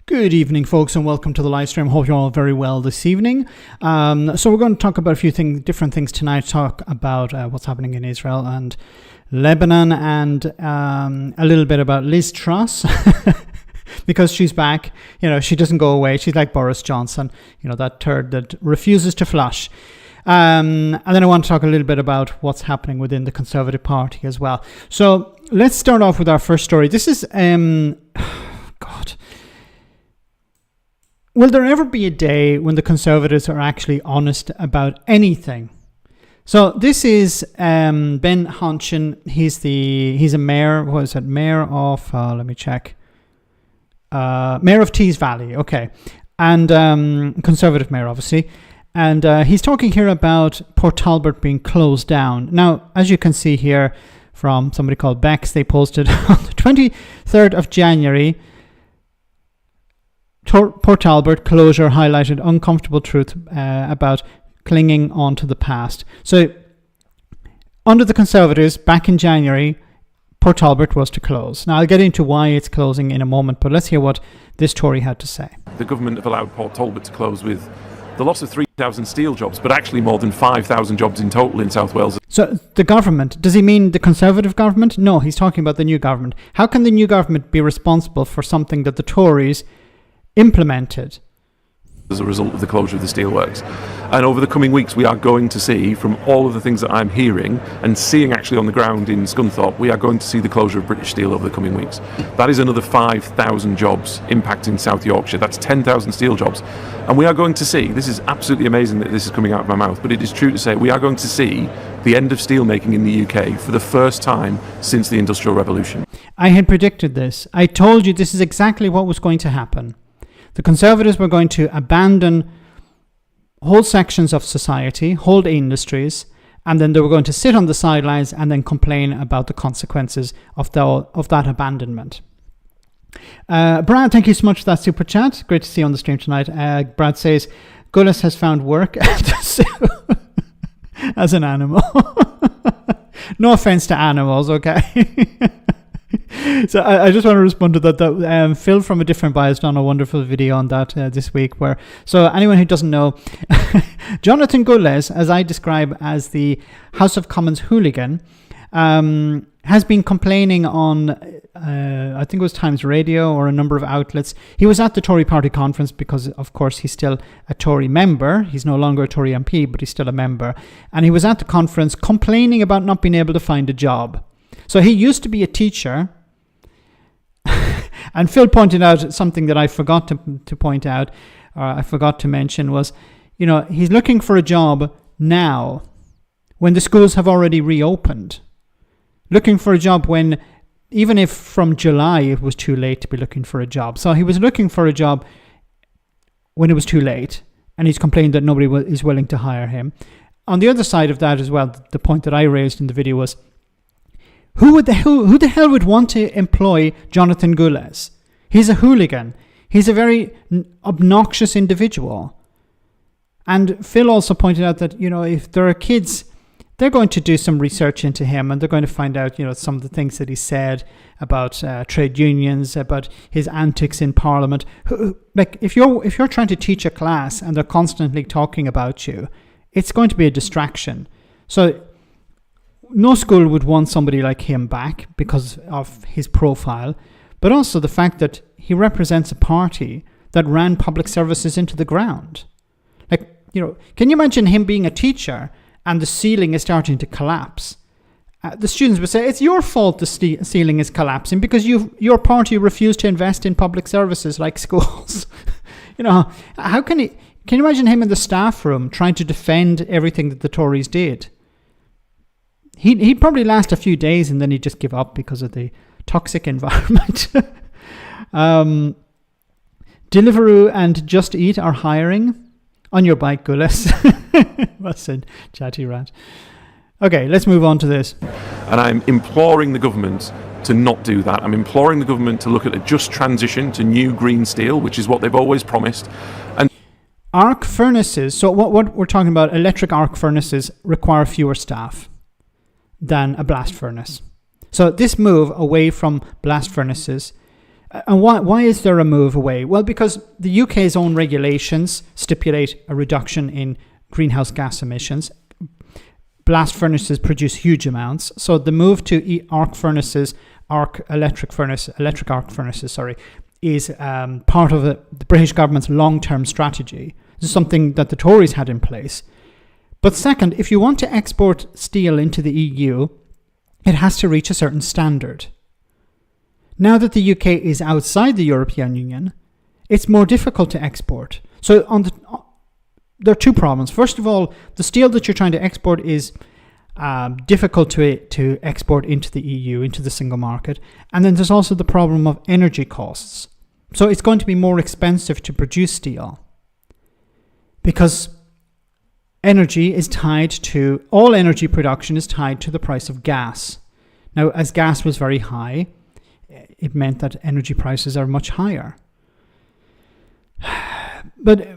Good evening, folks, and welcome to the live stream. Hope you're all very well this evening. So we're going to talk about a few different things tonight. Talk about what's happening in Israel and Lebanon, and a little bit about Liz Truss, because she's back. You know, she doesn't go away. She's like Boris Johnson, you know, that turd that refuses to flush. And then I want to talk a little bit about what's happening within the Conservative Party as well. So let's start off with our first story. This is, God. Will there ever be a day when the Conservatives are actually honest about anything? So this is Ben Honchin. He's a mayor. What is it? Mayor of, let me check. Mayor of Tees Valley. Okay. And Conservative mayor, obviously. And he's talking here about Port Talbot being closed down. Now, as you can see here from somebody called Bex, they posted on the 23rd of January, Port Talbot closure highlighted uncomfortable truth about clinging on to the past. So, under the Conservatives, back in January, Port Talbot was to close. Now, I'll get into why it's closing in a moment, but let's hear what this Tory had to say. The government have allowed Port Talbot to close with the loss of 3,000 steel jobs, but actually more than 5,000 jobs in total in South Wales. So the government, does he mean the Conservative government? No, he's talking about the new government. How can the new government be responsible for something that the Tories implemented as a result of the closure of the steelworks? And over the coming weeks, we are going to see, from all of the things that I'm hearing and seeing actually on the ground in Scunthorpe, we are going to see the closure of British Steel over the coming weeks. That is another 5,000 jobs impacting South Yorkshire. That's 10,000 steel jobs. And we are going to see, this is absolutely amazing that this is coming out of my mouth, but it is true to say, we are going to see the end of steelmaking in the UK for the first time since the Industrial Revolution. I had predicted this. I told you this is exactly what was going to happen. The Conservatives were going to abandon whole sections of society, whole industries, and then they were going to sit on the sidelines and then complain about the consequences of that abandonment. Brad, thank you so much for that super chat. Great to see you on the stream tonight. Brad says, Gullis has found work as an animal. No offense to animals, okay? So I just want to respond to that. Phil from A Different Buy has done a wonderful video on that this week. So anyone who doesn't know, Jonathan Gulles, as I describe as the House of Commons hooligan, has been complaining on, I think it was Times Radio or a number of outlets. He was at the Tory party conference because, of course, he's still a Tory member. He's no longer a Tory MP, but he's still a member. And he was at the conference complaining about not being able to find a job. So he used to be a teacher, and Phil pointed out something that I forgot to point out, or I forgot to mention, was, you know, he's looking for a job now when the schools have already reopened. Looking for a job when, even if from July it was too late to be looking for a job. So he was looking for a job when it was too late, and he's complained that nobody is willing to hire him. On the other side of that as well, the point that I raised in the video was, who the hell would want to employ Jonathan Gulles? He's a hooligan. He's a very obnoxious individual. And Phil also pointed out that, you know, if there are kids, they're going to do some research into him, and they're going to find out, you know, some of the things that he said about trade unions, about his antics in Parliament. Like, if you're trying to teach a class and they're constantly talking about you, it's going to be a distraction. So no school would want somebody like him back because of his profile, but also the fact that he represents a party that ran public services into the ground. Like, you know, can you imagine him being a teacher and the ceiling is starting to collapse? The students would say, it's your fault the ceiling is collapsing because your party refused to invest in public services like schools. You know, how can you imagine him in the staff room trying to defend everything that the Tories did? He'd probably last a few days and then he'd just give up because of the toxic environment. Deliveroo and Just Eat are hiring. On your bike, Gullis. That's a chatty rat. Okay, let's move on to this. And I'm imploring the government to not do that. I'm imploring the government to look at a just transition to new green steel, which is what they've always promised. And arc furnaces, so what we're talking about, electric arc furnaces require fewer staff than a blast furnace. So this move away from blast furnaces And why is there a move away? Well, because the UK's own regulations stipulate a reduction in greenhouse gas emissions. Blast furnaces produce huge amounts. So the move to electric arc furnaces, is part of the British government's long-term strategy. This is something that the Tories had in place. But second, if you want to export steel into the EU, it has to reach a certain standard. Now that the UK is outside the European Union, it's more difficult to export. So there are two problems. First of all, the steel that you're trying to export is difficult to export into the EU, into the single market. And then there's also the problem of energy costs. So it's going to be more expensive to produce steel because all energy production is tied to the price of gas. Now, as gas was very high, it meant that energy prices are much higher. But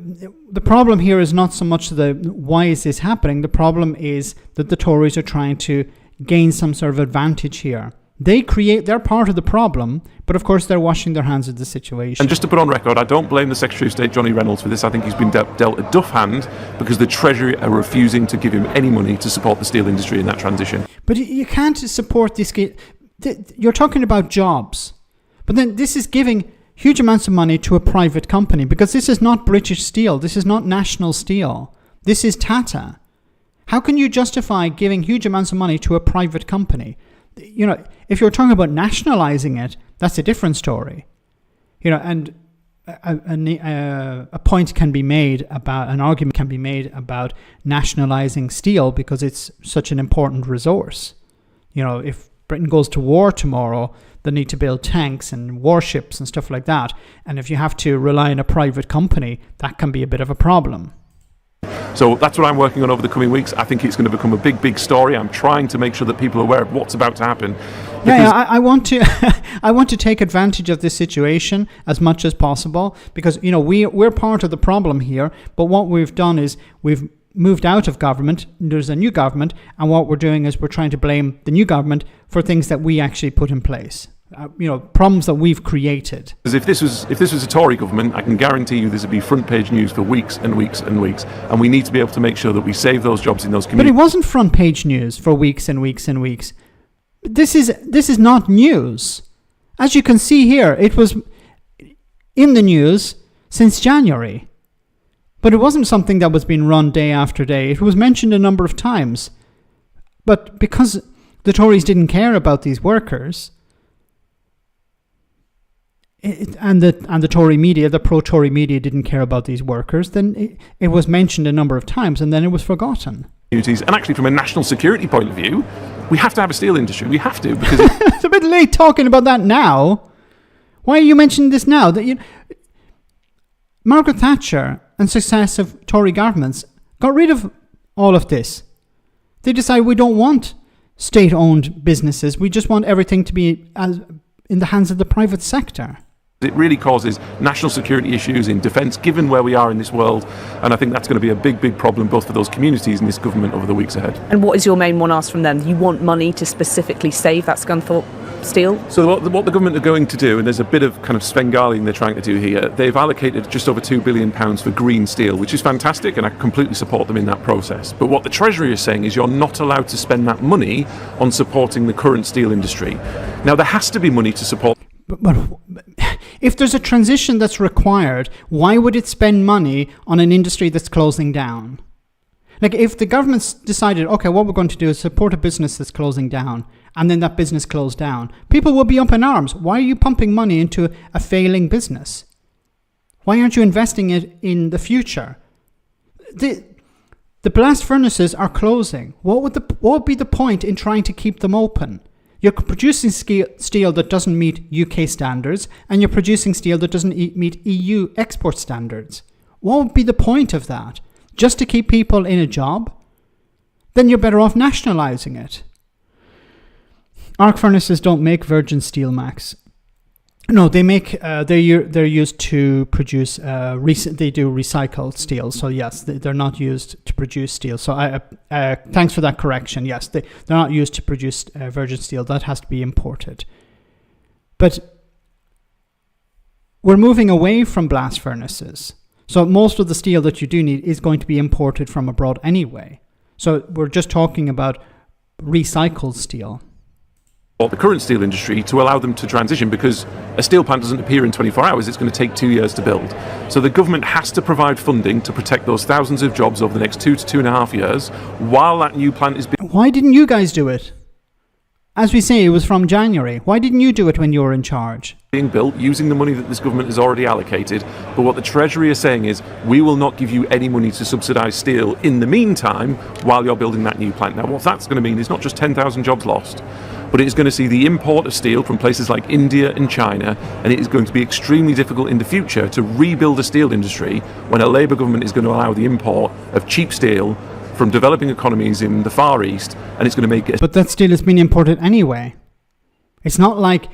the problem here is not so much why is this happening. The problem is that the Tories are trying to gain some sort of advantage here. They're part of the problem, but of course they're washing their hands of the situation. And just to put on record, I don't blame the Secretary of State, Johnny Reynolds, for this. I think he's been dealt a duff hand because the Treasury are refusing to give him any money to support the steel industry in that transition. But you can't support this. You're talking about jobs, but then this is giving huge amounts of money to a private company because this is not British Steel. This is not National Steel. This is Tata. How can you justify giving huge amounts of money to a private company? You know, if you're talking about nationalizing it, that's a different story. You know, and a point can be made about, an argument can be made about nationalizing steel because it's such an important resource. You know, if Britain goes to war tomorrow, they need to build tanks and warships and stuff like that. And if you have to rely on a private company, that can be a bit of a problem. So that's what I'm working on over the coming weeks. I think it's going to become a big, big story. I'm trying to make sure that people are aware of what's about to happen. Yeah, I want to I want to take advantage of this situation as much as possible because, you know, we're part of the problem here. But what we've done is we've moved out of government. There's a new government. And what we're doing is we're trying to blame the new government for things that we actually put in place. Problems that we've created. Because if this was a Tory government, I can guarantee you this would be front page news for weeks and weeks and weeks. And we need to be able to make sure that we save those jobs in those communities. But it wasn't front page news for weeks and weeks and weeks. This is not news. As you can see here, it was in the news since January. But it wasn't something that was being run day after day. It was mentioned a number of times. But because the Tories didn't care about these workers, and the Tory media, the pro-Tory media didn't care about these workers, then it was mentioned a number of times and then it was forgotten. And actually from a national security point of view, we have to have a steel industry. We have to, because it's a bit late talking about that now. Why are you mentioning this now? Margaret Thatcher and successive Tory governments got rid of all of this. They decided we don't want state-owned businesses. We just want everything to be in the hands of the private sector. It really causes national security issues in defence, given where we are in this world, and I think that's going to be a big, big problem both for those communities and this government over the weeks ahead. And what is your main one ask from them? You want money to specifically save that Scunthorpe steel? So what the government are going to do, and there's a bit of kind of Svengaling they're trying to do here, they've allocated just over £2 billion for green steel, which is fantastic, and I completely support them in that process. But what the Treasury is saying is you're not allowed to spend that money on supporting the current steel industry. Now, there has to be money to support. But if there's a transition that's required, why would it spend money on an industry that's closing down? Like, if the government's decided, okay, what we're going to do is support a business that's closing down, and then that business closed down, people will be up in arms. Why are you pumping money into a failing business? Why aren't you investing it in the future? The blast furnaces are closing. What would be the point in trying to keep them open? You're producing steel that doesn't meet UK standards, and you're producing steel that doesn't meet EU export standards. What would be the point of that? Just to keep people in a job? Then you're better off nationalising it. Arc furnaces don't make virgin steel, Max. No, they make. They're used to produce. They do recycled steel. So yes, they're not used to produce steel. So thanks for that correction. Yes, they're not used to produce virgin steel. That has to be imported. But we're moving away from blast furnaces. So most of the steel that you do need is going to be imported from abroad anyway. So we're just talking about recycled steel. The current steel industry to allow them to transition, because a steel plant doesn't appear in 24 hours, it's going to take 2 years to build. So the government has to provide funding to protect those thousands of jobs over the next 2 to 2.5 years while that new plant is being... Why didn't you guys do it? As we say, it was from January. Why didn't you do it when you were in charge? Being built using the money that this government has already allocated. But what the Treasury is saying is, we will not give you any money to subsidise steel in the meantime while you're building that new plant. Now, what that's going to mean is not just 10,000 jobs lost, but it is going to see the import of steel from places like India and China, and it is going to be extremely difficult in the future to rebuild a steel industry when a Labour government is going to allow the import of cheap steel from developing economies in the Far East, and it's going to make it... But that steel has been imported anyway. It's not like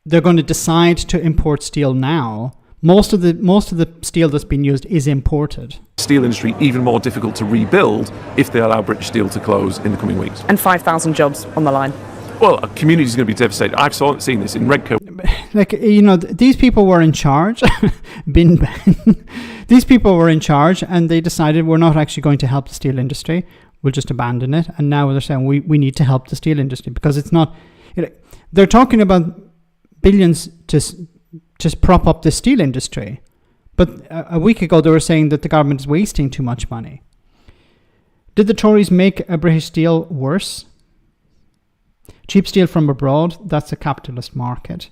they're going to decide to import steel now. Most of the steel that's been used is imported. Steel industry even more difficult to rebuild if they allow British Steel to close in the coming weeks. And 5,000 jobs on the line. Well, a community is going to be devastated. I've seen this in Redco. Like, these people were in charge. These people were in charge, and they decided we're not actually going to help the steel industry. We'll just abandon it. And now they're saying we need to help the steel industry because it's not... they're talking about billions to prop up the steel industry. But a week ago, they were saying that the government is wasting too much money. Did the Tories make a British steel worse? Cheap steel from abroad, that's a capitalist market.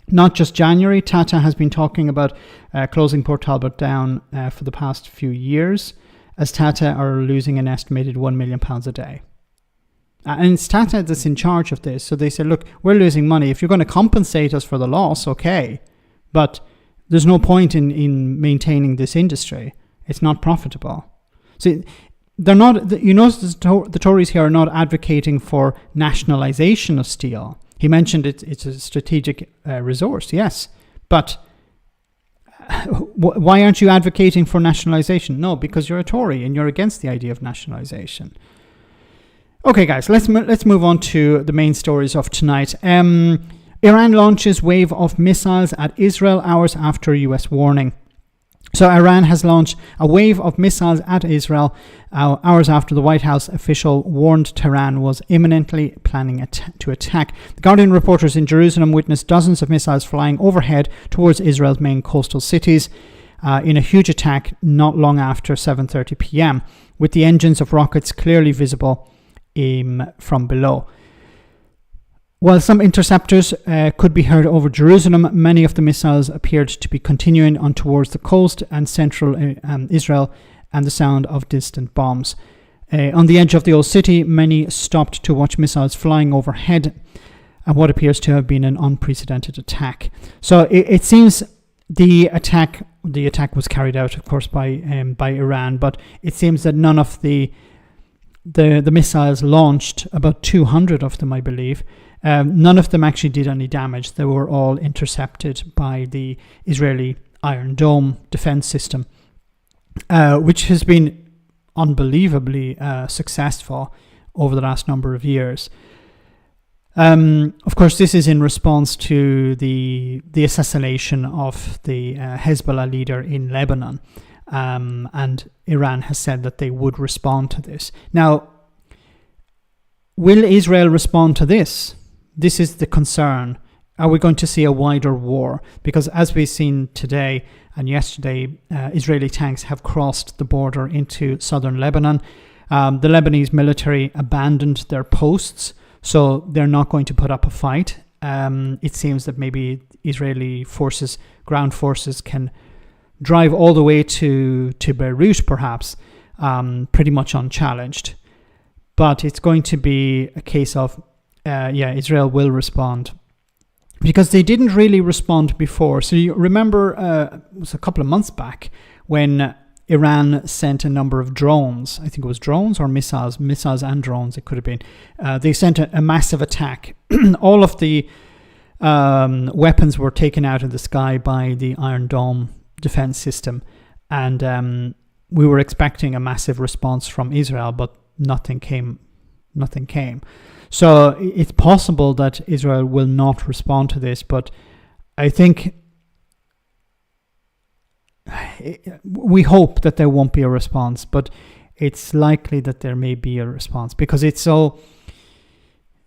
Not just January, Tata has been talking about closing Port Talbot down for the past few years, as Tata are losing an estimated £1 million a day. And it's Tata that's in charge of this. So they said, look, we're losing money. If you're going to compensate us for the loss, okay. But there's no point in maintaining this industry. It's not profitable. So they're not, the Tories here are not advocating for nationalisation of steel. He mentioned it's a strategic resource, yes. But why aren't you advocating for nationalisation? No, because you're a Tory and you're against the idea of nationalisation. Okay, guys, let's move on to the main stories of tonight. Iran launches wave of missiles at Israel hours after US warning. So Iran has launched a wave of missiles at Israel hours after the White House official warned Tehran was imminently planning to attack. The Guardian reporters in Jerusalem witnessed dozens of missiles flying overhead towards Israel's main coastal cities in a huge attack not long after 7:30 p.m., with the engines of rockets clearly visible from below. While some interceptors could be heard over Jerusalem, many of the missiles appeared to be continuing on towards the coast and central Israel, and the sound of distant bombs. On the edge of the old city, many stopped to watch missiles flying overhead and what appears to have been an unprecedented attack. So it seems the attack was carried out, of course, by Iran, but it seems that none of the missiles launched, about 200 of them, I believe, none of them actually did any damage. They were all intercepted by the Israeli Iron Dome defense system, which has been unbelievably successful over the last number of years. Of course, this is in response to the assassination of the Hezbollah leader in Lebanon. And Iran has said that they would respond to this. Now, will Israel respond to this? This is the concern. Are we going to see a wider war? Because as we've seen today and yesterday, Israeli tanks have crossed the border into southern Lebanon. The Lebanese military abandoned their posts, so they're not going to put up a fight. It seems that maybe Israeli forces, ground forces, can drive all the way to Beirut, perhaps, pretty much unchallenged. But it's going to be a case of, Israel will respond. Because they didn't really respond before. So you remember, it was a couple of months back, when Iran sent a number of drones. I think it was drones or missiles and drones, it could have been. They sent a massive attack. All of the weapons were taken out of the sky by the Iron Dome defense system, and we were expecting a massive response from Israel, but nothing came. So it's possible that Israel will not respond to this, but I think we hope that there won't be a response, but it's likely that there may be a response because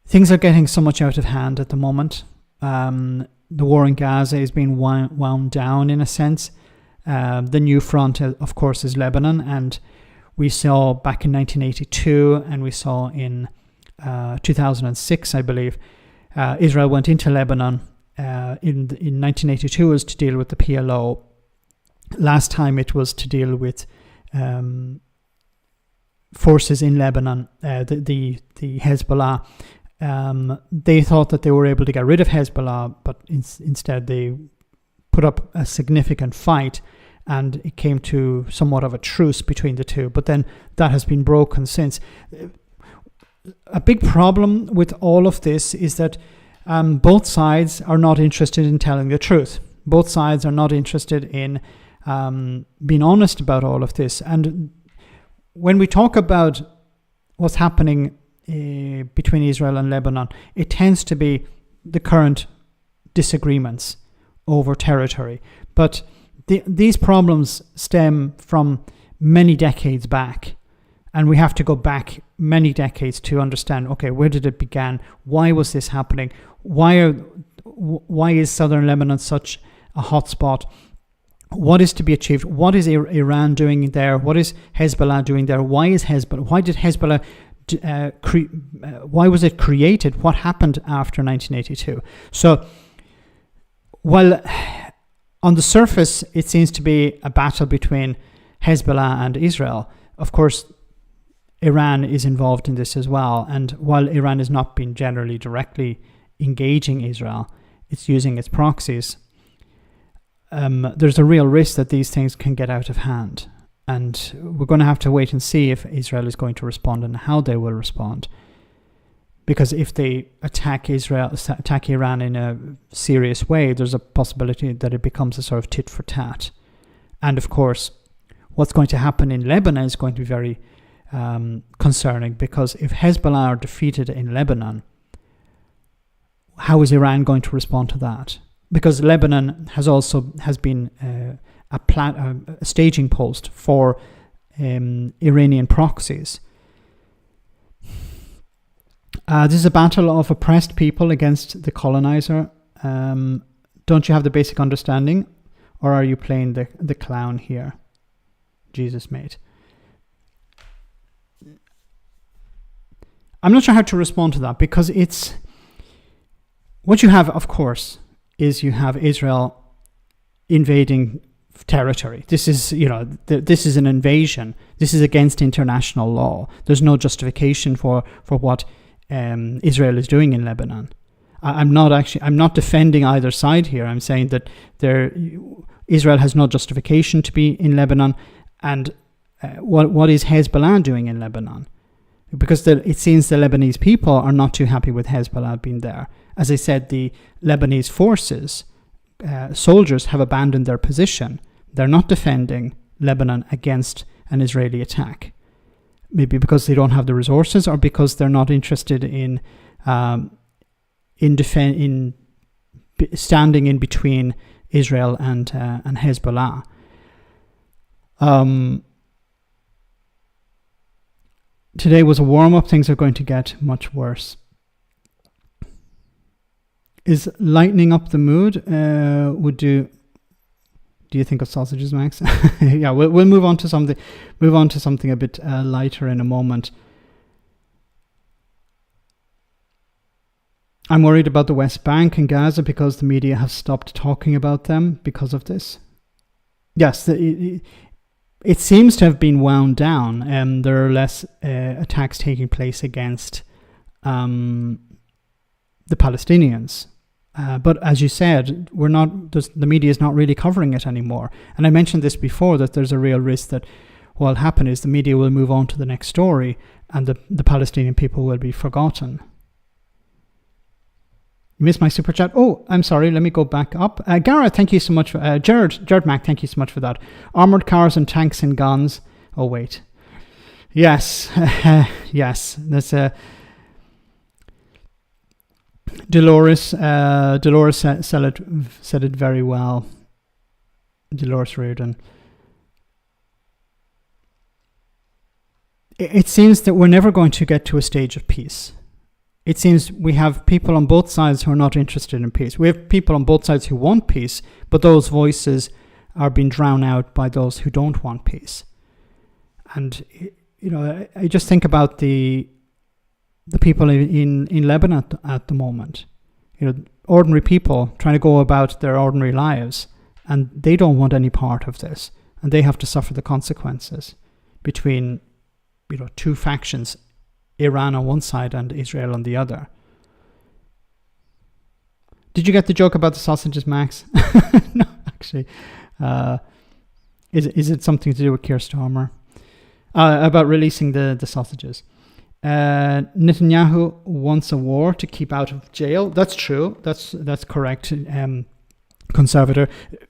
things are getting so much out of hand at the moment. The war in Gaza is being wound down in a sense. The new front, of course, is Lebanon, and we saw back in 1982 and we saw in 2006, I believe, Israel went into Lebanon in 1982 was to deal with the PLO. Last time it was to deal with forces in Lebanon, the Hezbollah. They thought that they were able to get rid of Hezbollah, but instead they put up a significant fight, and it came to somewhat of a truce between the two. But then that has been broken since. A big problem with all of this is that both sides are not interested in telling the truth. Both sides are not interested in being honest about all of this. And when we talk about what's happening between Israel and Lebanon, it tends to be the current disagreements over territory. But these problems stem from many decades back. And we have to go back many decades to understand, okay, where did it begin? Why was this happening? Why is southern Lebanon such a hotspot? What is to be achieved? What is Iran doing there? What is Hezbollah doing there? Why did Hezbollah why was it created? What happened after 1982? So, while on the surface it seems to be a battle between Hezbollah and Israel, of course, Iran is involved in this as well. And while Iran has not been generally directly engaging Israel, it's using its proxies. There's a real risk that these things can get out of hand. And we're going to have to wait and see if Israel is going to respond and how they will respond. Because if they attack Iran in a serious way, there's a possibility that it becomes a sort of tit for tat. And of course, what's going to happen in Lebanon is going to be very concerning, because if Hezbollah are defeated in Lebanon, how is Iran going to respond to that? Because Lebanon has been a staging post for Iranian proxies. This is a battle of oppressed people against the colonizer. Don't you have the basic understanding, or are you playing the clown here? Jesus, mate. I'm not sure how to respond to that, because it's what you have, of course, is you have Israel invading territory. This is, this is an invasion. This is against international law. There's no justification for what Israel is doing in Lebanon. I'm not defending either side here. I'm saying that Israel has no justification to be in Lebanon, and what is Hezbollah doing in Lebanon? Because it seems the Lebanese people are not too happy with Hezbollah being there. As I said, the Lebanese forces, soldiers, have abandoned their position. They're not defending Lebanon against an Israeli attack. Maybe because they don't have the resources, or because they're not interested in standing in between Israel and Hezbollah. Today was a warm-up. Things are going to get much worse. Is lightening up the mood do you think of sausages, Max? Yeah, we'll move on to something a bit lighter in a moment. I'm worried about the West Bank and Gaza because the media have stopped talking about them because of this. Yes, it seems to have been wound down. There are less attacks taking place against the Palestinians. But as you said, the media is not really covering it anymore. And I mentioned this before, that there's a real risk that what will happen is the media will move on to the next story, and the Palestinian people will be forgotten. You missed my super chat. Oh, I'm sorry. Let me go back up. Gareth, thank you so much. Jared Mack, thank you so much for that. Armored cars and tanks and guns. Oh, wait. Yes. Yes. That's Dolores said it very well. Dolores Riordan. It seems that we're never going to get to a stage of peace. It seems we have people on both sides who are not interested in peace. We have people on both sides who want peace, but those voices are being drowned out by those who don't want peace. And, I just think about the people in Lebanon at the moment. Ordinary people trying to go about their ordinary lives, and they don't want any part of this, and they have to suffer the consequences between two factions, Iran on one side and Israel on the other. Did you get the joke about the sausages, Max? No, actually. Is it something to do with Keir Starmer? About releasing the sausages. Netanyahu wants a war to keep out of jail. That's true. That's correct. Conservator.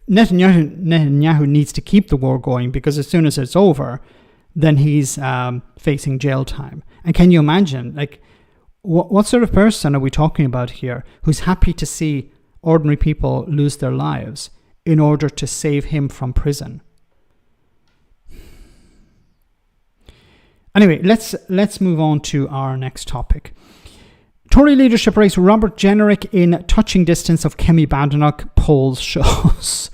Netanyahu needs to keep the war going, because as soon as it's over, then he's facing jail time. And can you imagine, what sort of person are we talking about here who's happy to see ordinary people lose their lives in order to save him from prison? Anyway, let's move on to our next topic. Tory leadership race, Robert Jenrick in touching distance of Kemi Badenoch, polls shows.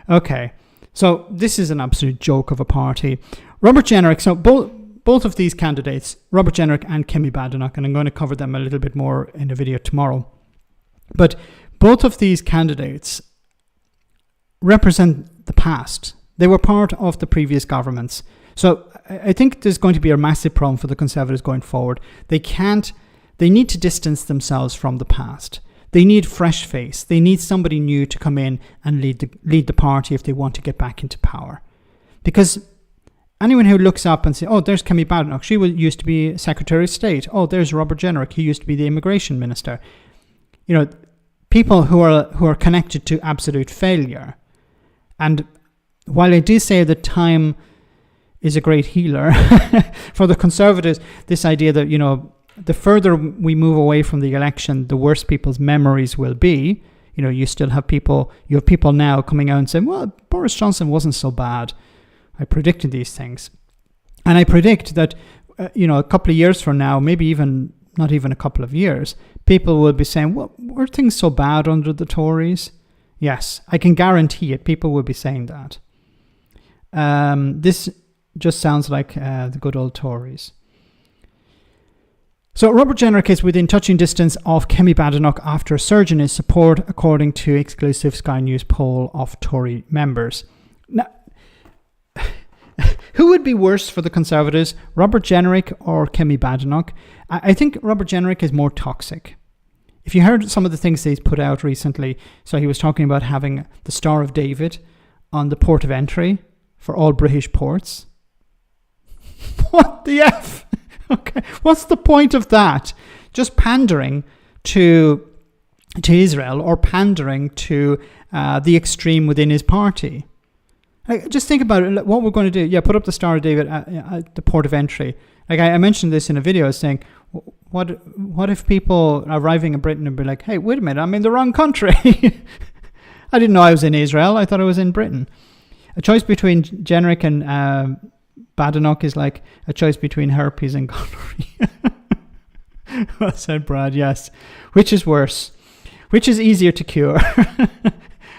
Okay, so this is an absolute joke of a party. Robert Jenrick, so both of these candidates, Robert Jenrick and Kemi Badenoch, and I'm going to cover them a little bit more in a video tomorrow, but both of these candidates represent the past. They were part of the previous governments. So I think there's going to be a massive problem for the Conservatives going forward. They need to distance themselves from the past. They need fresh face. They need somebody new to come in and lead the party if they want to get back into power. Because anyone who looks up and says, oh, there's Kemi Badenoch, she used to be Secretary of State. Oh, there's Robert Jenrick, he used to be the Immigration Minister. People who are connected to absolute failure. And while I do say that time is a great healer, for the Conservatives, this idea that, the further we move away from the election, the worse people's memories will be. You have people now coming out and saying, well, Boris Johnson wasn't so bad. I predicted these things. And I predict that, a couple of years from now, maybe even not even a couple of years, people will be saying, well, were things so bad under the Tories? Yes, I can guarantee it. People will be saying that. This just sounds like the good old Tories. So Robert Jenrick is within touching distance of Kemi Badenoch after a surge in his support, according to exclusive Sky News poll of Tory members. Now, who would be worse for the Conservatives, Robert Jenrick or Kemi Badenoch? I think Robert Jenrick is more toxic. If you heard some of the things he's put out recently, so he was talking about having the Star of David on the port of entry for all British ports. What the F? Okay, what's the point of that? Just pandering to Israel, or pandering to the extreme within his party. Just think about it. What we're going to do? Yeah, put up the Star of David at the port of entry. I mentioned this in a video, saying, what if people arriving in Britain and be like, hey, wait a minute, I'm in the wrong country. I didn't know I was in Israel. I thought I was in Britain. A choice between Jenrick and Badenoch is like a choice between herpes and gonorrhea. Well said, Brad, yes. Which is worse? Which is easier to cure?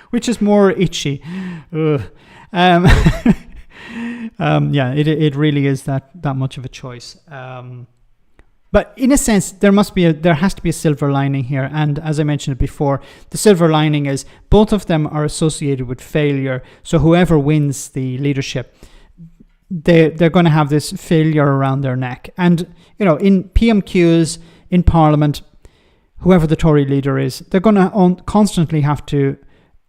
Which is more itchy? Yeah, it really is that much of a choice. But in a sense, there has to be a silver lining here. And as I mentioned before, the silver lining is both of them are associated with failure. So whoever wins the leadership, they're going to have this failure around their neck. And, in PMQs, in Parliament, whoever the Tory leader is, they're going to constantly have to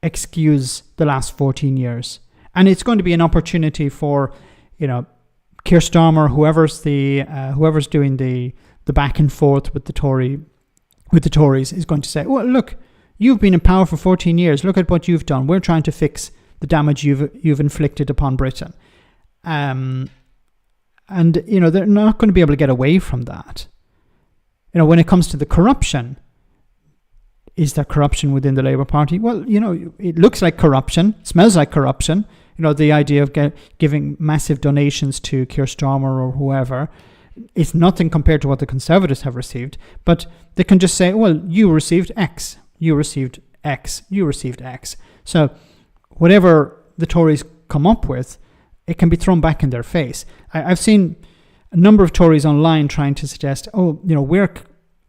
excuse the last 14 years. And it's going to be an opportunity for, Keir Starmer, whoever's doing the back and forth with the Tories is going to say, well, look, you've been in power for 14 years. Look at what you've done. We're trying to fix the damage you've inflicted upon Britain. And they're not going to be able to get away from that. When it comes to the corruption, is there corruption within the Labour Party? Well, it looks like corruption, smells like corruption. The idea of giving massive donations to Keir Starmer or whoever is nothing compared to what the Conservatives have received. But they can just say, well, you received X, you received X, you received X. So whatever the Tories come up with, it can be thrown back in their face. I've seen a number of Tories online trying to suggest, Keir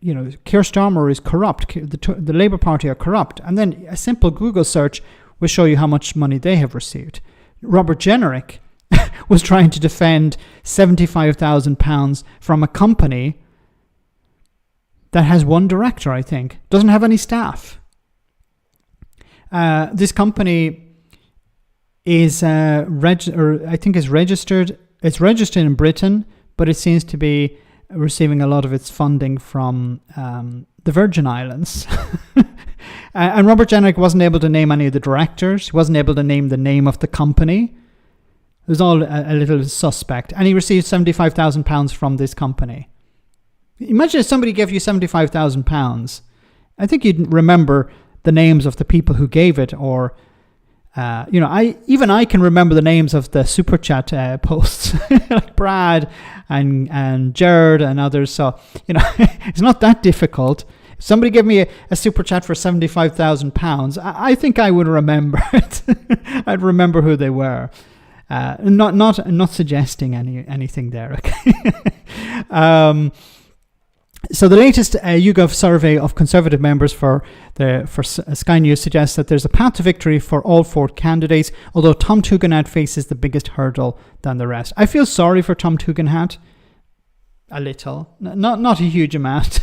Starmer is corrupt, the Labour Party are corrupt. And then a simple Google search will show you how much money they have received. Robert Jenrick was trying to defend £75,000 from a company that has one director, I think, doesn't have any staff. This company is registered. It's registered in Britain, but it seems to be receiving a lot of its funding from the Virgin Islands. And Robert Jenrick wasn't able to name any of the directors. He wasn't able to name the name of the company. It was all a little suspect. And he received £75,000 from this company. Imagine if somebody gave you £75,000. I think you'd remember the names of the people who gave it, or I can remember the names of the super chat posts, like Brad and Jared and others. So it's not that difficult. If somebody gave me a super chat for £75,000, I think I would remember it. I'd remember who they were. Not suggesting anything there. Okay. So the latest YouGov survey of Conservative members for Sky News suggests that there's a path to victory for all four candidates, although Tom Tugendhat faces the biggest hurdle than the rest. I feel sorry for Tom Tugendhat. A little. Not a huge amount.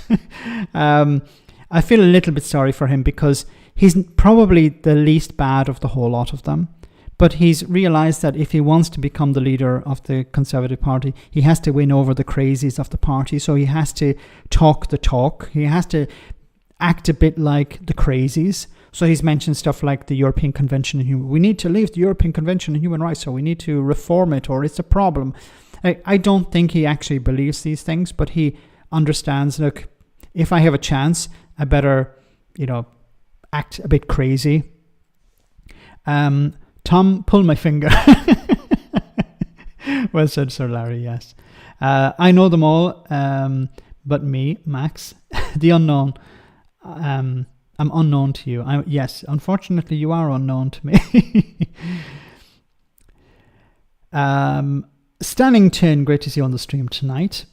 I feel a little bit sorry for him because he's probably the least bad of the whole lot of them. But he's realised that if he wants to become the leader of the Conservative Party, he has to win over the crazies of the party. So he has to talk the talk. He has to act a bit like the crazies. So he's mentioned stuff like the European Convention on Human Rights. We need to leave the European Convention on Human Rights, so we need to reform it, or it's a problem. I don't think he actually believes these things, but he understands, look, if I have a chance, I better, act a bit crazy. Tom, pull my finger. Well said, Sir Larry, yes. I know them all, but me, Max, the unknown. I'm unknown to you. Yes, unfortunately, you are unknown to me. Stannington, great to see you on the stream tonight.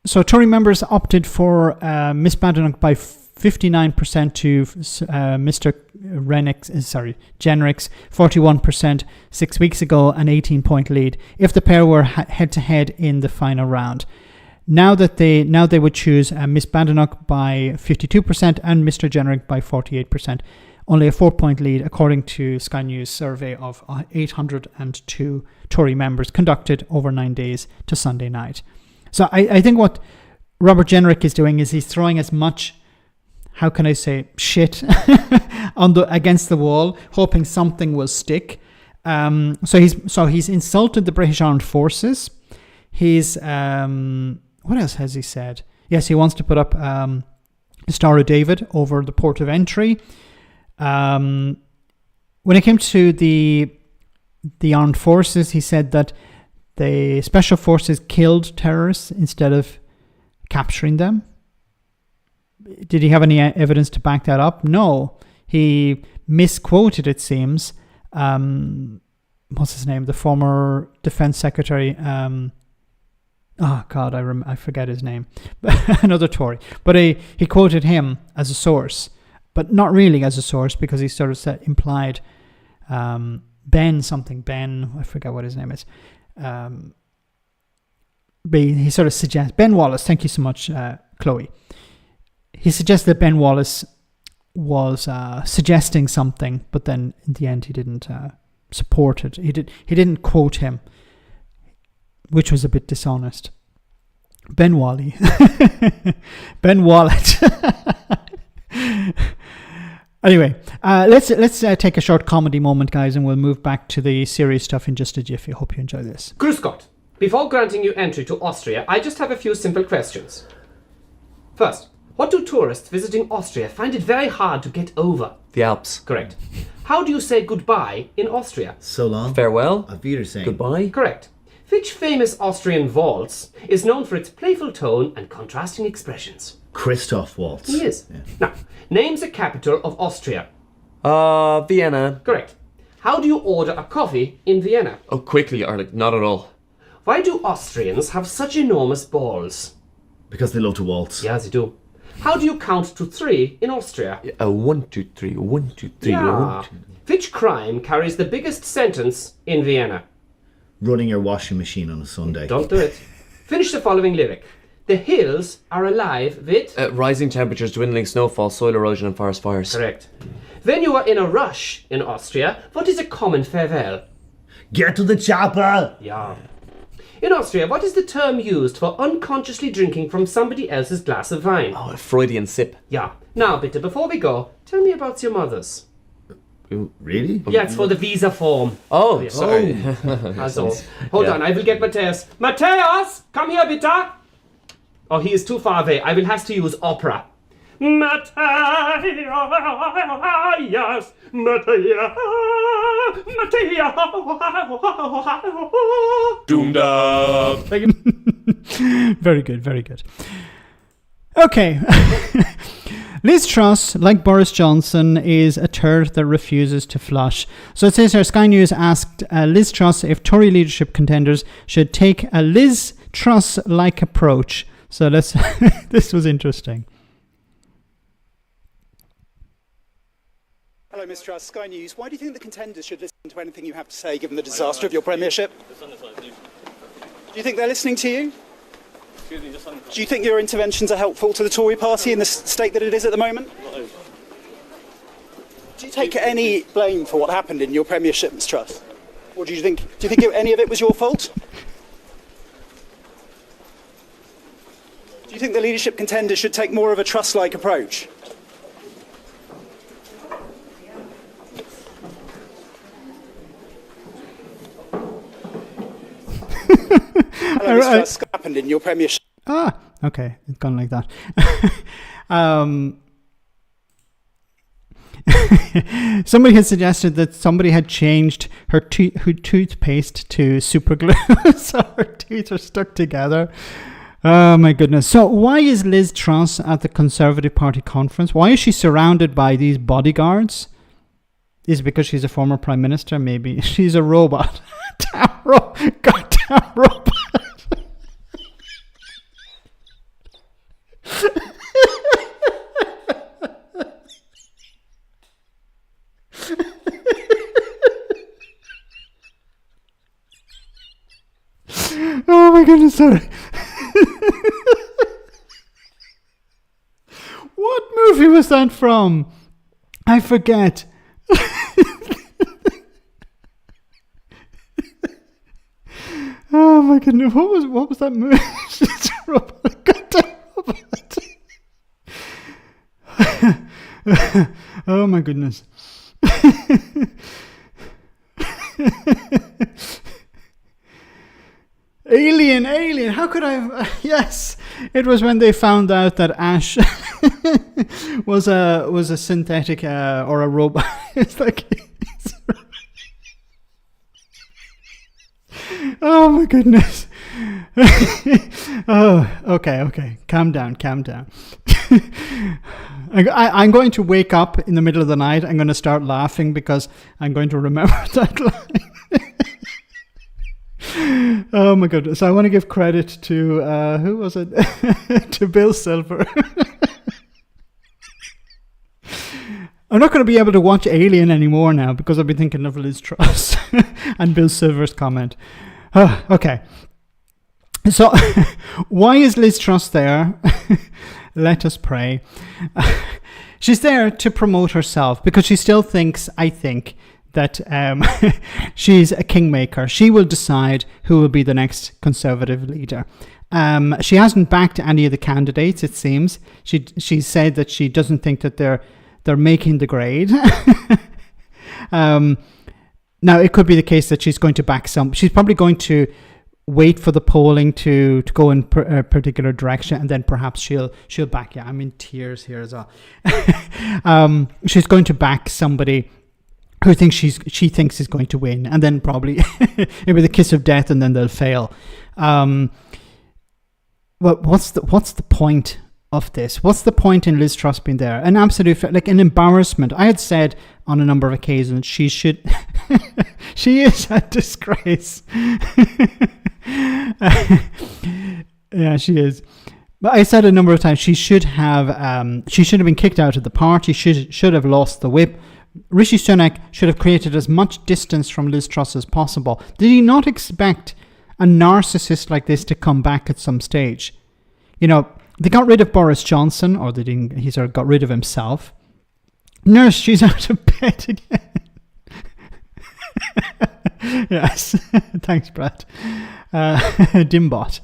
So Tory members opted for Miss Badenoch by 59% to Mr. Jenrick's 41% 6 weeks ago, an 18-point lead, if the pair were head-to-head in the final round. Now they would choose Miss Badenoch by 52% and Mr. Jenrick by 48%. Only a 4-point lead, according to Sky News survey of 802 Tory members conducted over 9 days to Sunday night. So I think what Robert Jenrick is doing is he's throwing as much, how can I say, shit against the wall, hoping something will stick. So he's insulted the British Armed Forces. He's what else has he said? Yes, he wants to put up a Star of David over the port of entry. When it came to the armed forces, he said that the special forces killed terrorists instead of capturing them. Did he have any evidence to back that up? No. He misquoted, it seems, what's his name? The former defense secretary. I forget his name. Another Tory. But he quoted him as a source, but not really as a source, because he sort of implied Ben, I forget what his name is. He sort of suggests, Ben Wallace, thank you so much, Chloe. He suggests that Ben Wallace was suggesting something, but then in the end he didn't support it. He didn't quote him, which was a bit dishonest. Ben Wally. Ben Wallet. Anyway, let's take a short comedy moment, guys, and we'll move back to the serious stuff in just a jiffy. Hope you enjoy this. Grüß Gott. Before granting you entry to Austria, I just have a few simple questions. First, What do tourists visiting Austria find it very hard to get over? The Alps. Correct. How do you say goodbye in Austria? So long. Farewell. Auf Wiedersehen. Goodbye. Correct. Which famous Austrian waltz is known for its playful tone and contrasting expressions? Christoph Waltz. He is. Yeah. Now, names the capital of Austria. Vienna. Correct. How do you order a coffee in Vienna? Oh, quickly, or like, not at all. Why do Austrians have such enormous balls? Because they love to waltz. Yeah, they do. How do you count to 3 in Austria? 1, 2, 3, 1, 2, 3, Yeah. 1, 2. Which crime carries the biggest sentence in Vienna? Running your washing machine on a Sunday. Don't do it. Finish the following lyric. The hills are alive with... Rising temperatures, dwindling snowfall, soil erosion, and forest fires. Correct. When you are in a rush in Austria, what is a common farewell? Get to the chopper! Yeah. In Austria, what is the term used for unconsciously drinking from somebody else's glass of wine? Oh, a Freudian sip. Yeah. Now, bitte, before we go, tell me about your mothers. Really? Yeah, it's for the visa form. Oh, yes. sorry. Also, hold on, I will get Matthias. Matthias, come here, bitte. Oh, he is too far away. I will have to use opera. Matthias, Matthias, Matthias. Doomed up. Very good, very good. Okay. Liz Truss, like Boris Johnson, is a turd that refuses to flush. So it says here, Sky News asked Liz Truss if Tory leadership contenders should take a Liz Truss-like approach. So let's this was interesting. Hello, Ms. Truss, Sky News. Why do you think the contenders should listen to anything you have to say, given the disaster of your premiership? Do you think they're listening to you? Do you think your interventions are helpful to the Tory party in the state that it is at the moment? Do you take any blame for what happened in your premiership, Ms. Truss? Or do you think any of it was your fault? Do you think the leadership contenders should take more of a Truss-like approach? Hello, Ms. Truss, what happened in your premiership? Ah, okay, it's gone like that. Somebody had suggested that somebody had changed her toothpaste to super glue, so her teeth are stuck together. Oh my goodness. So why is Liz Truss at the Conservative Party conference? Why is she surrounded by these bodyguards? Is it because she's a former Prime Minister? Maybe. She's a robot. Goddamn robot. Oh my goodness, sorry. What movie was that from? I forget. Oh my goodness, what was that movie? It's a robot. Goddamn robot. Oh my goodness. Alien, how could I? Yes, it was when they found out that Ash was a synthetic or a robot. It's like, oh my goodness. Oh, okay, calm down. I'm going to wake up in the middle of the night. I'm going to start laughing because I'm going to remember that line. Oh my goodness. I want to give credit to who was it? To Bill Silver. I'm not going to be able to watch Alien anymore now because I've been thinking of Liz Truss and Bill Silver's comment. Okay. So why is Liz Truss there? Let us pray. She's there to promote herself because she still thinks, I think, that she's a kingmaker. She will decide who will be the next Conservative leader. She hasn't backed any of the candidates, it seems. She said that she doesn't think that they're making the grade. Now, it could be the case that she's going to back some. She's probably going to wait for the polling to go in a particular direction, and then perhaps she'll back. Yeah, I'm in tears here as well. She's going to back somebody who she thinks is going to win, and then probably maybe the kiss of death, and then they'll fail. Well, what's the point of this? What's the point in Liz Truss being there? An absolute, like, an embarrassment. I had said on a number of occasions she should. She is a disgrace. Yeah, she is. But I said a number of times she should have been kicked out of the party. Should have lost the whip. Rishi Sunak should have created as much distance from Liz Truss as possible. Did he not expect a narcissist like this to come back at some stage? You know, they got rid of Boris Johnson, or they didn't. He sort of got rid of himself. Nurse, she's out of bed again. Yes, thanks, Brad. Dimbot.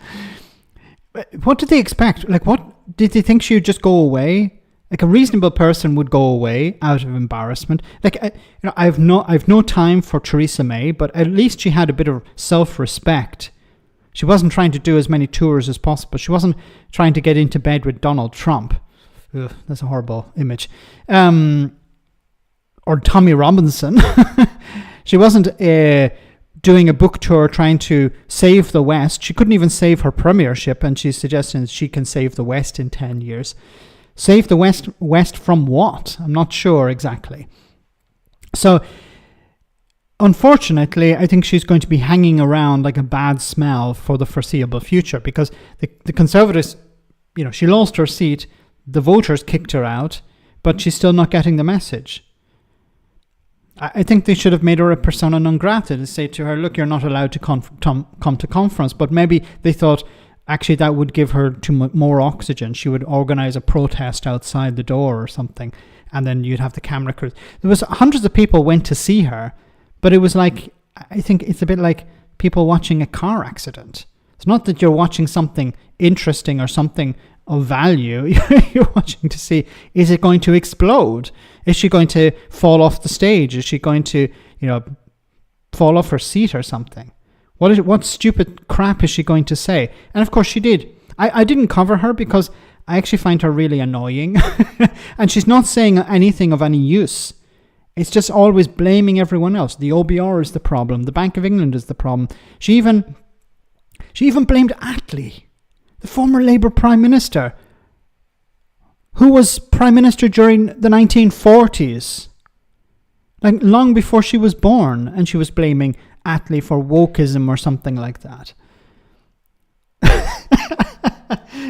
What did they expect? Like, what did they think she would just go away? Like, a reasonable person would go away out of embarrassment. Like, I've no time for Theresa May, but at least she had a bit of self-respect. She wasn't trying to do as many tours as possible. She wasn't trying to get into bed with Donald Trump. Ugh, that's a horrible image. Or Tommy Robinson. She wasn't doing a book tour trying to save the West. She couldn't even save her premiership, and she's suggesting she can save the West in 10 years. Save the West from what? I'm not sure exactly. So, unfortunately, I think she's going to be hanging around like a bad smell for the foreseeable future, because the Conservatives, she lost her seat, the voters kicked her out, but she's still not getting the message. I think they should have made her a persona non grata to say to her, look, you're not allowed to come to conference. But maybe they thought, actually, that would give her more oxygen. She would organise a protest outside the door or something, and then you'd have the camera crew. There was hundreds of people went to see her, but it was like, I think it's a bit like people watching a car accident. It's not that you're watching something interesting or something of value. You're watching to see, is it going to explode? Is she going to fall off the stage? Is she going to, fall off her seat or something? What stupid crap is she going to say? And of course she did. I didn't cover her because I actually find her really annoying. And she's not saying anything of any use. It's just always blaming everyone else. The OBR is the problem. The Bank of England is the problem. She even blamed Attlee, the former Labour Prime Minister, who was Prime Minister during the 1940s, like long before she was born, and she was blaming Attlee for wokeism or something like that.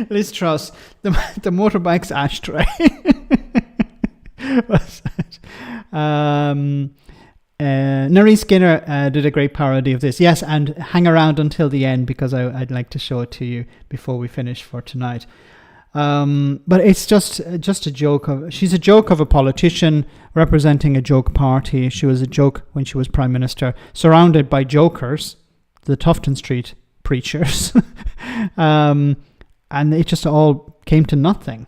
Liz Truss, the motorbike's ashtray. Neree Skinner did a great parody of this. Yes, and hang around until the end because I'd like to show it to you before we finish for tonight. But it's just a joke. She's a joke of a politician representing a joke party. She was a joke when she was Prime Minister, surrounded by jokers, the Tufton Street preachers. And it just all came to nothing.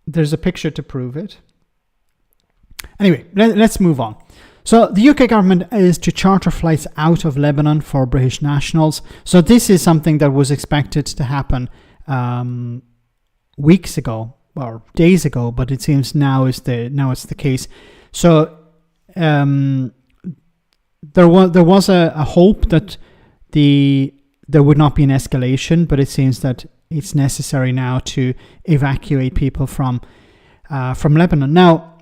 There's a picture to prove it. Anyway, let's move on. So the UK government is to charter flights out of Lebanon for British nationals. So this is something that was expected to happen weeks ago or days ago, but it seems now it's the case. So there was a hope that there would not be an escalation, but it seems that it's necessary now to evacuate people from Lebanon. Now,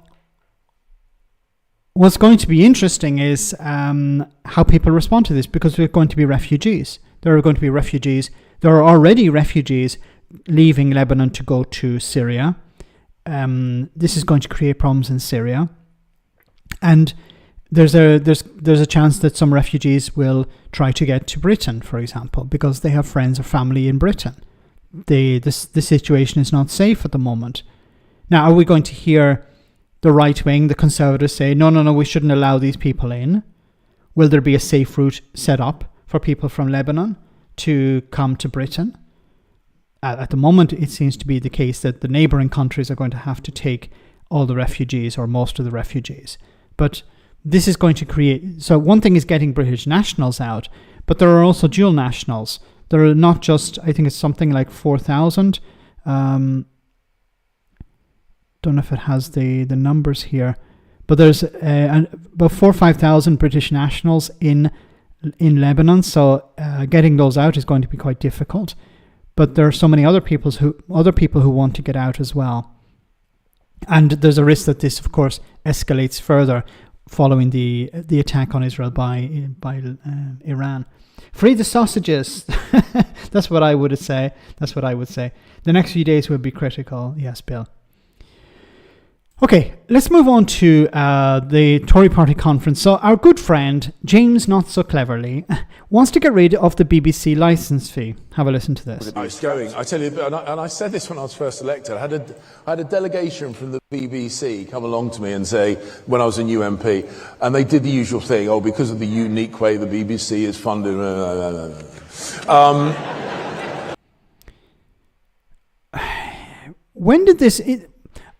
what's going to be interesting is how people respond to this, because there are going to be refugees. There are going to be refugees. There are already refugees leaving Lebanon to go to Syria. This is going to create problems in Syria, and there's a chance that some refugees will try to get to Britain, for example, because they have friends or family in Britain. The situation is not safe at the moment. Now, are we going to hear the right wing, the Conservatives, say, no, we shouldn't allow these people in? Will there be a safe route set up for people from Lebanon to come to Britain? At the moment, it seems to be the case that the neighbouring countries are going to have to take all the refugees or most of the refugees. But this is going to create... So one thing is getting British nationals out, but there are also dual nationals. There are not just, I think it's something like 4,000. Don't know if it has the numbers here, but there's about 4,000 or 5,000 British nationals in Lebanon. So getting those out is going to be quite difficult. But there are so many other people who want to get out as well. And there's a risk that this, of course, escalates further following the attack on Israel by Iran. Free the sausages. That's what I would say. That's what I would say. The next few days will be critical. Yes, Bill. Okay, let's move on to the Tory party conference. So our good friend, James Not So Cleverly, wants to get rid of the BBC licence fee. Have a listen to this. I tell you, and I said this when I was first elected. I had a delegation from the BBC come along to me and say, when I was a new MP, and they did the usual thing, because of the unique way the BBC is funded. When did this...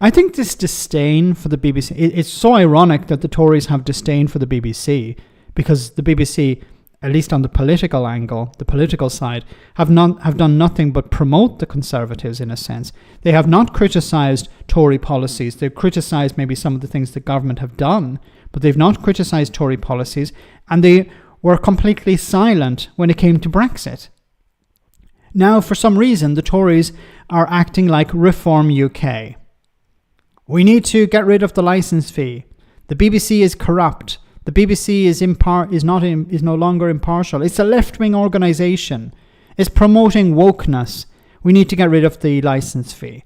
I think this disdain for the BBC, it's so ironic that the Tories have disdain for the BBC, because the BBC, at least on the political angle, the political side, have done nothing but promote the Conservatives in a sense. They have not criticised Tory policies. They've criticised maybe some of the things the government have done, but they've not criticised Tory policies, and they were completely silent when it came to Brexit. Now, for some reason, the Tories are acting like Reform UK. We need to get rid of the licence fee. The BBC is corrupt. The BBC is no longer impartial. It's a left-wing organisation. It's promoting wokeness. We need to get rid of the licence fee.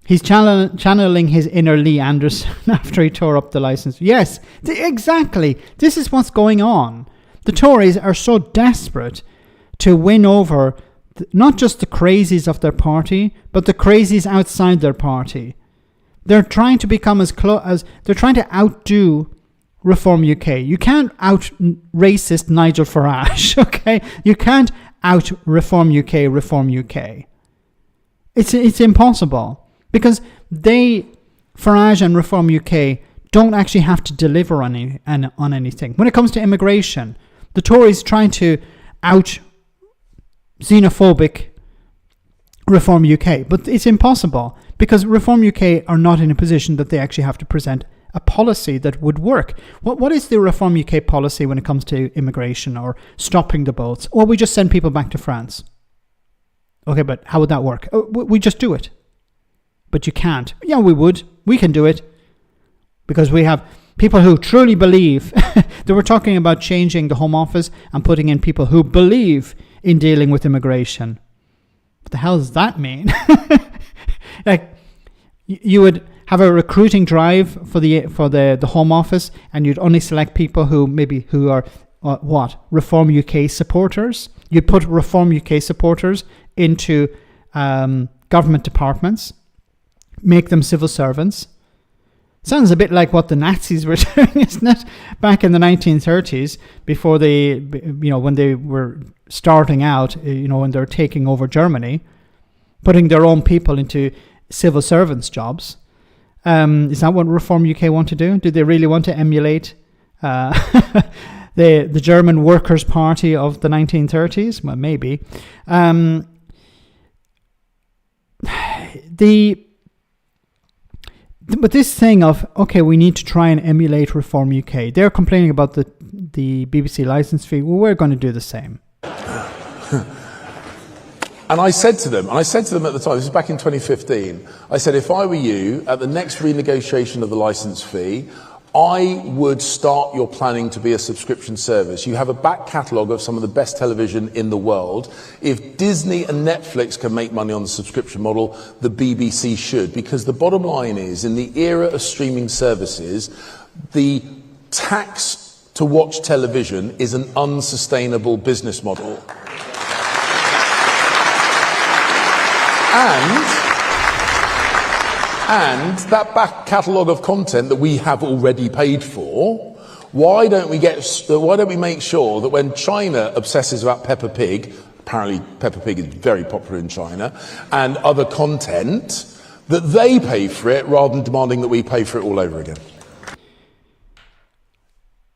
He's channeling his inner Lee Anderson after he tore up the licence. Yes, exactly. This is what's going on. The Tories are so desperate to win over not just the crazies of their party, but the crazies outside their party. They're trying to become they're trying to outdo Reform UK. You can't out racist Nigel Farage, okay? You can't out Reform UK. It's impossible, because Farage and Reform UK don't actually have to deliver on anything. When it comes to immigration, the Tories trying to out xenophobic Reform UK, but it's impossible, because Reform UK are not in a position that they actually have to present a policy that would work. What is the Reform UK policy when it comes to immigration or stopping the boats? Well, we just send people back to France. Okay, but how would that work? We just do it. But you can't. Yeah, we would. We can do it, because we have people who truly believe. They were talking about changing the Home Office and putting in people who believe in dealing with immigration. What the hell does that mean? Like, you would have a recruiting drive for the Home Office, and you'd only select people who are Reform UK supporters. You'd put Reform UK supporters into government departments, make them civil servants. Sounds a bit like what the Nazis were doing, isn't it? Back in the 1930s, before when they were starting out, when they were taking over Germany, putting their own people into civil servants' jobs. Is that what Reform UK want to do? Do they really want to emulate the German Workers' Party of the 1930s? Well, maybe. But this thing of, okay, we need to try and emulate Reform UK. They're complaining about the BBC licence fee. Well, we're going to do the same. And I said to them at the time, this was back in 2015, I said, if I were you, at the next renegotiation of the licence fee, I would start your planning to be a subscription service. You have a back catalogue of some of the best television in the world. If Disney and Netflix can make money on the subscription model, the BBC should. Because the bottom line is, in the era of streaming services, the tax to watch television is an unsustainable business model. And that back catalogue of content that we have already paid for, why don't we make sure that when China obsesses about Peppa Pig, apparently Peppa Pig is very popular in China, and other content, that they pay for it rather than demanding that we pay for it all over again.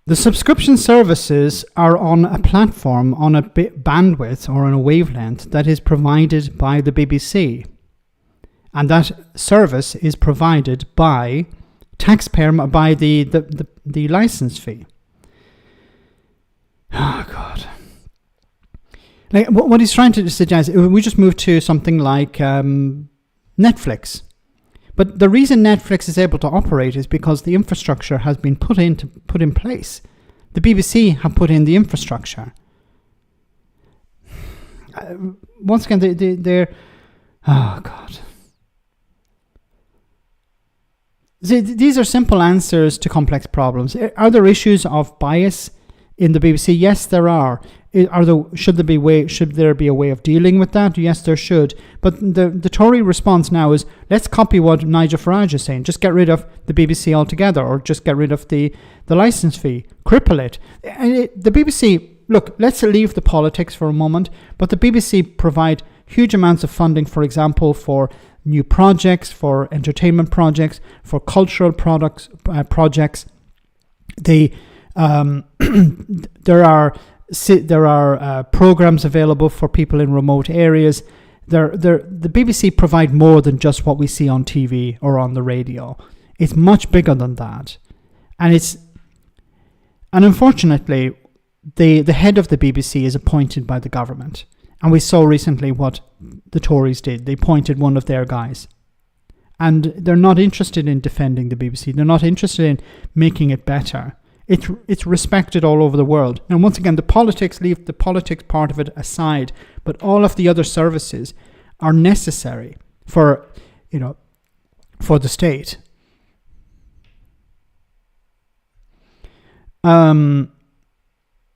The subscription services are on a platform, on a bandwidth or on a wavelength that is provided by the BBC. And that service is provided by taxpayer, by the license fee. Oh, God. Like, what he's trying to suggest, we just move to something like Netflix. But the reason Netflix is able to operate is because the infrastructure has been put in place. The BBC have put in the infrastructure. Once again, they're... Oh, God. These are simple answers to complex problems. Are there issues of bias in the BBC? Yes, there are. Should there be a way of dealing with that? Yes, there should. But the Tory response now is, let's copy what Nigel Farage is saying. Just get rid of the BBC altogether, or just get rid of the license fee. Cripple it. The BBC, look, let's leave the politics for a moment, but the BBC provide huge amounts of funding, for example, for new projects, for entertainment projects, for cultural projects. There are programs available for people in remote areas. The BBC provide more than just what we see on TV or on the radio. It's much bigger than that, and unfortunately, the head of the BBC is appointed by the government. And we saw recently what the Tories did. They appointed one of their guys. And they're not interested in defending the BBC. They're not interested in making it better. It's respected all over the world. And once again, leave the politics part of it aside. But all of the other services are necessary for the state.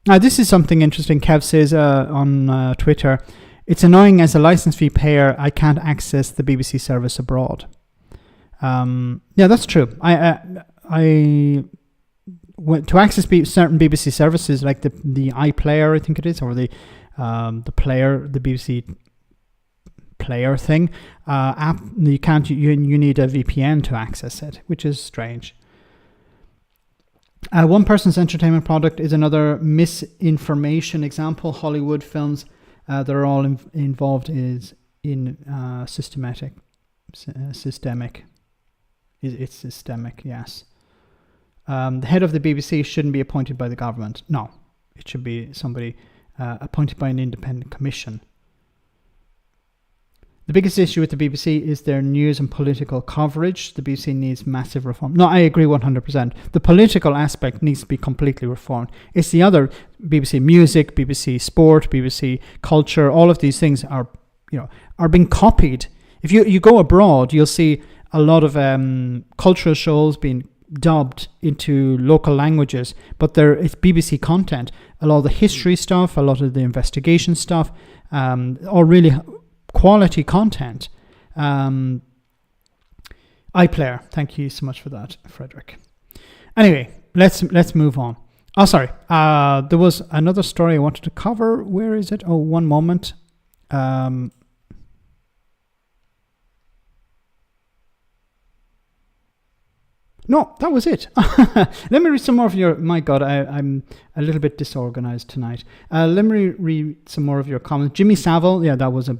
Now, this is something interesting. Kev says on Twitter, it's annoying as a license fee payer, I can't access the BBC service abroad. Yeah, that's true. To access certain BBC services, like the iPlayer, I think it is, or the BBC Player thing app, you can't. You need a VPN to access it, which is strange. One person's entertainment product is another misinformation example. Hollywood films that are all involved is in systemic. It's systemic, yes. The head of the BBC shouldn't be appointed by the government. No, it should be somebody appointed by an independent commission. The biggest issue with the BBC is their news and political coverage. The BBC needs massive reform. No, I agree 100%. The political aspect needs to be completely reformed. It's the other, BBC Music, BBC Sport, BBC Culture, all of these things are being copied. If you go abroad, you'll see a lot of cultural shows being dubbed into local languages, but it's BBC content. A lot of the history stuff, a lot of the investigation stuff, all really quality content. iPlayer, thank you so much for that, Frederick. Anyway, let's move on. Oh, sorry. There was another story I wanted to cover. Where is it? Oh, one moment. No, that was it. Let me read some more of your... My God, I'm a little bit disorganized tonight. Let me read some more of your comments. Jimmy Savile, yeah, that was a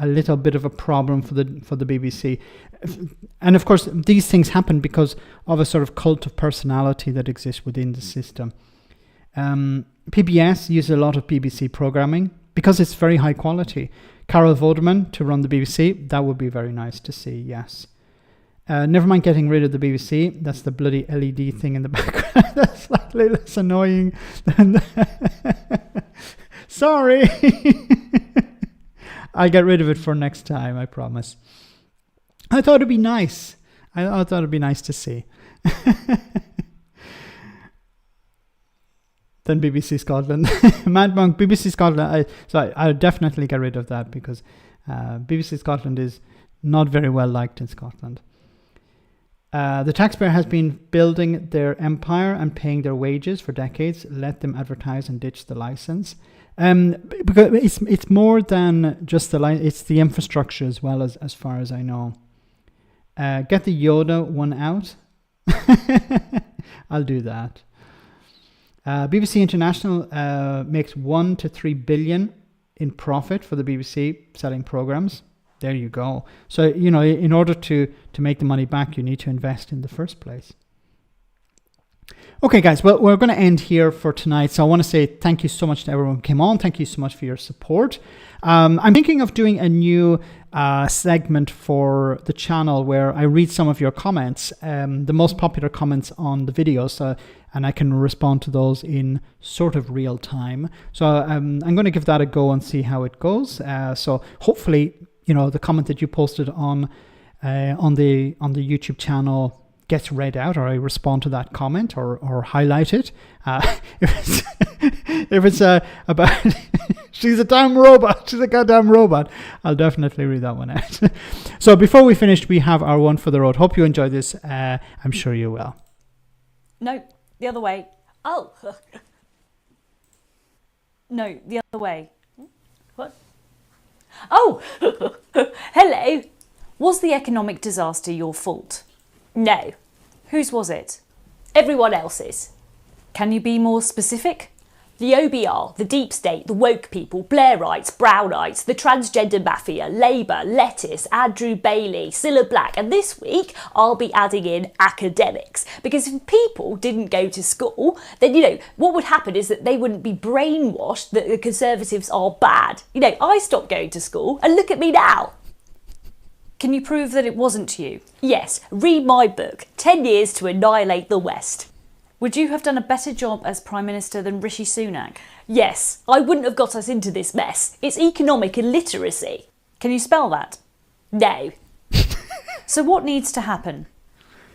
little bit of a problem for the BBC. And of course, these things happen because of a sort of cult of personality that exists within the system. PBS uses a lot of BBC programming because it's very high quality. Carol Voderman to run the BBC, that would be very nice to see, yes. Never mind getting rid of the BBC. That's the bloody LED thing in the background. That's slightly less annoying than Sorry. I'll get rid of it for next time, I promise. I thought it'd be nice. I thought it'd be nice to see. Then BBC Scotland. Mad Monk, BBC Scotland. I'll definitely get rid of that because BBC Scotland is not very well liked in Scotland. The taxpayer has been building their empire and paying their wages for decades. Let them advertise and ditch the license. Because it's more than just the license. It's the infrastructure as well, as far as I know. Get the Yoda one out. I'll do that. BBC International makes 1 to 3 billion in profit for the BBC selling programs. There you go. So, you know, in order to make the money back, you need to invest in the first place. Okay, guys, well, we're going to end here for tonight. So I want to say thank you so much to everyone who came on. Thank you so much for your support. I'm thinking of doing a new segment for the channel where I read some of your comments, the most popular comments on the videos, and I can respond to those in sort of real time. So I'm going to give that a go and see how it goes. So hopefully, you know, the comment that you posted on the YouTube channel gets read out, or I respond to that comment or highlight it. If it's about she's a damn robot, she's a goddamn robot, I'll definitely read that one out. So before we finish, we have our one for the road. Hope you enjoy this. I'm sure you will. No, the other way. Oh. No, the other way. What? Oh. Hello. Was the economic disaster your fault? No. Whose was it? Everyone else's. Can you be more specific? The OBR, the deep state, the woke people, Blairites, Brownites, the transgender mafia, Labour, Lettuce, Andrew Bailey, Cilla Black, and this week I'll be adding in academics. Because if people didn't go to school, then, you know, what would happen is that they wouldn't be brainwashed that the Conservatives are bad. You know, I stopped going to school, and look at me now. Can you prove that it wasn't you? Yes, read my book, 10 Years to Annihilate the West. Would you have done a better job as Prime Minister than Rishi Sunak? Yes, I wouldn't have got us into this mess. It's economic illiteracy. Can you spell that? No. So what needs to happen?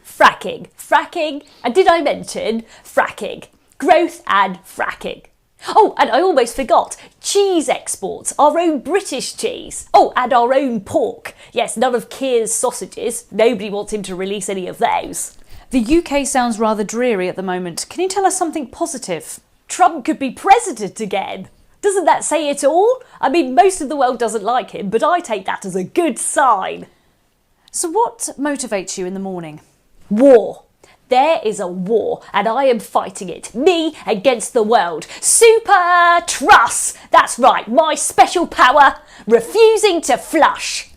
Fracking. Fracking. And did I mention fracking? Growth and fracking. Oh, and I almost forgot, cheese exports, our own British cheese. Oh, and our own pork. Yes, none of Keir's sausages. Nobody wants him to release any of those. The UK sounds rather dreary at the moment. Can you tell us something positive? Trump could be president again. Doesn't that say it all? I mean, most of the world doesn't like him, but I take that as a good sign. So what motivates you in the morning? War. There is a war, and I am fighting it. Me against the world. Super Truss! That's right, my special power, refusing to flush.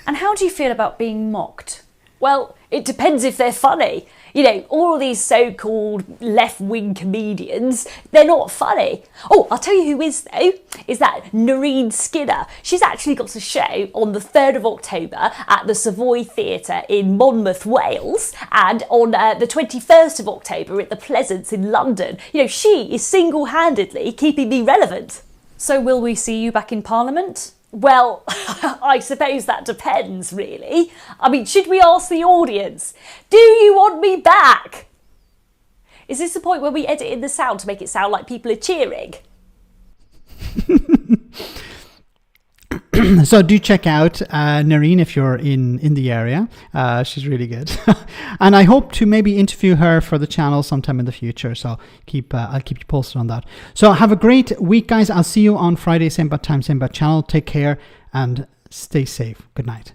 And how do you feel about being mocked? Well, it depends if they're funny. You know, all of these so-called left-wing comedians, they're not funny. Oh, I'll tell you who is, though, is that Noreen Skinner. She's actually got a show on the 3rd of October at the Savoy Theatre in Monmouth, Wales, and on the 21st of October at the Pleasance in London. You know, she is single-handedly keeping me relevant. So will we see you back in Parliament? Well, I suppose that depends, really. I mean, should we ask the audience? Do you want me back? Is this the point where we edit in the sound to make it sound like people are cheering? So do check out Noreen if you're in the area. She's really good. And I hope to maybe interview her for the channel sometime in the future. So I'll keep you posted on that. So have a great week, guys. I'll see you on Friday, same bad time, same bad channel. Take care and stay safe. Good night.